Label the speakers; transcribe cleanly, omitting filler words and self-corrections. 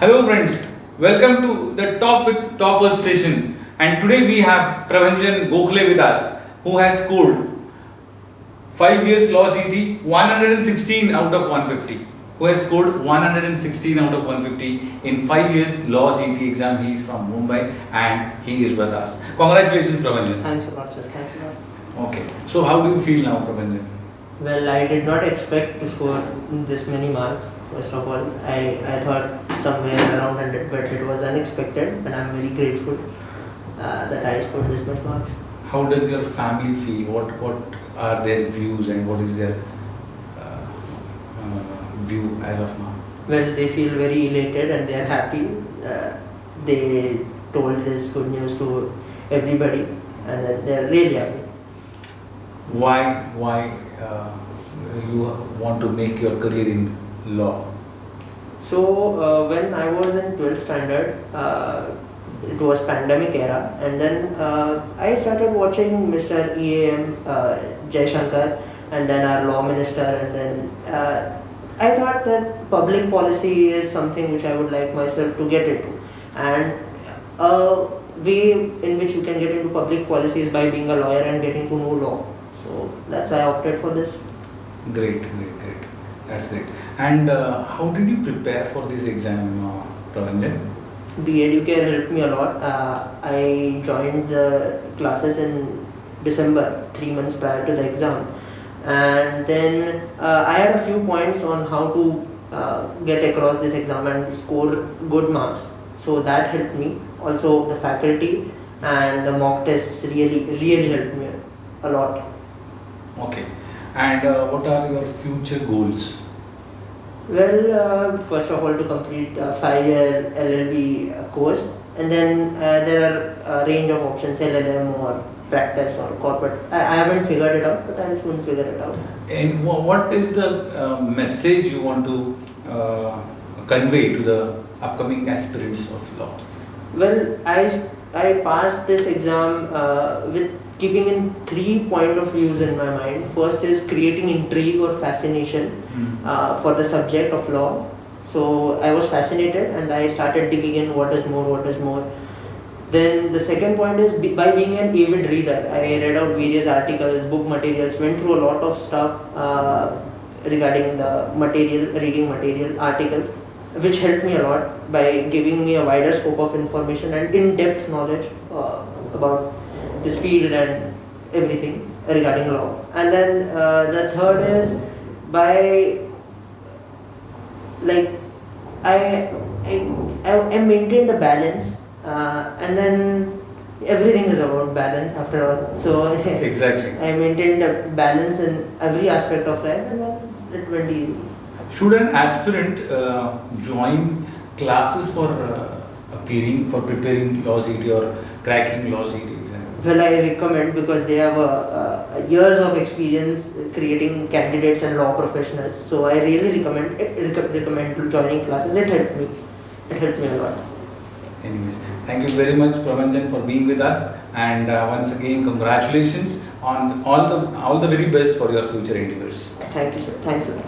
Speaker 1: Hello friends, welcome to the Top with Toppers session, and today we have Prabhanjan Gokhle with us, who has scored 5 years law CET 116 out of 150. Who has scored 116 out of 150 in 5 years law CET exam. He is from Mumbai and he is with us. Congratulations Prabhanjan.
Speaker 2: Thanks a lot, sir. Thanks a lot.
Speaker 1: Okay, so how do you feel now Prabhanjan?
Speaker 2: Well, I did not expect to score this many marks. First of all, I thought somewhere around 100, but it was unexpected, and I'm very grateful that I scored this much marks.
Speaker 1: How does your family feel? What are their views and what is their view as of now?
Speaker 2: Well, they feel very elated and they are happy. They told this good news to everybody, and they are really happy.
Speaker 1: Why you want to make your career in law?
Speaker 2: So when I was in 12th standard, it was pandemic era, and then I started watching Mr. EAM Jaishankar, and then our law minister, and then I thought that public policy is something which I would like myself to get into, and a way in which you can get into public policy is by being a lawyer and getting to know law. So that's why I opted for this.
Speaker 1: Great. That's great. And how did you prepare for this exam, Prabhanjan?
Speaker 2: The EduCARE helped me a lot. I joined the classes in December, 3 months prior to the exam. And then I had a few points on how to get across this exam and score good marks. So that helped me. Also the faculty and the mock tests really helped me a lot.
Speaker 1: Okay. And what are your future goals?
Speaker 2: Well, first of all, to complete a 5-year LLB course, and then there are a range of options, LLM or practice or corporate. I haven't figured it out, but I'll soon figure it out.
Speaker 1: And what is the message you want to convey to the upcoming aspirants of law?
Speaker 2: Well, I passed this exam with keeping in 3 point of views in my mind. First is creating intrigue or fascination for the subject of law. So I was fascinated and I started digging in what is more. Then the second point is by being an avid reader. I read out various articles, book materials, went through a lot of stuff regarding the reading material, articles, which helped me a lot by giving me a wider scope of information and in-depth knowledge about this field and everything regarding law. And then the third is by I maintained a balance, and then everything is about balance after all. So
Speaker 1: Exactly.
Speaker 2: I maintained a balance in every aspect of life, and then it went easy.
Speaker 1: Should an aspirant join classes for preparing law CET or cracking law CET exam?
Speaker 2: Well, I recommend, because they have years of experience creating candidates and law professionals. So I really recommend joining classes. It helped me. It helped me a lot.
Speaker 1: Anyways, thank you very much Prabhanjan for being with us, and once again congratulations on all the very best for your future endeavors.
Speaker 2: Thank you, sir. Thanks a lot.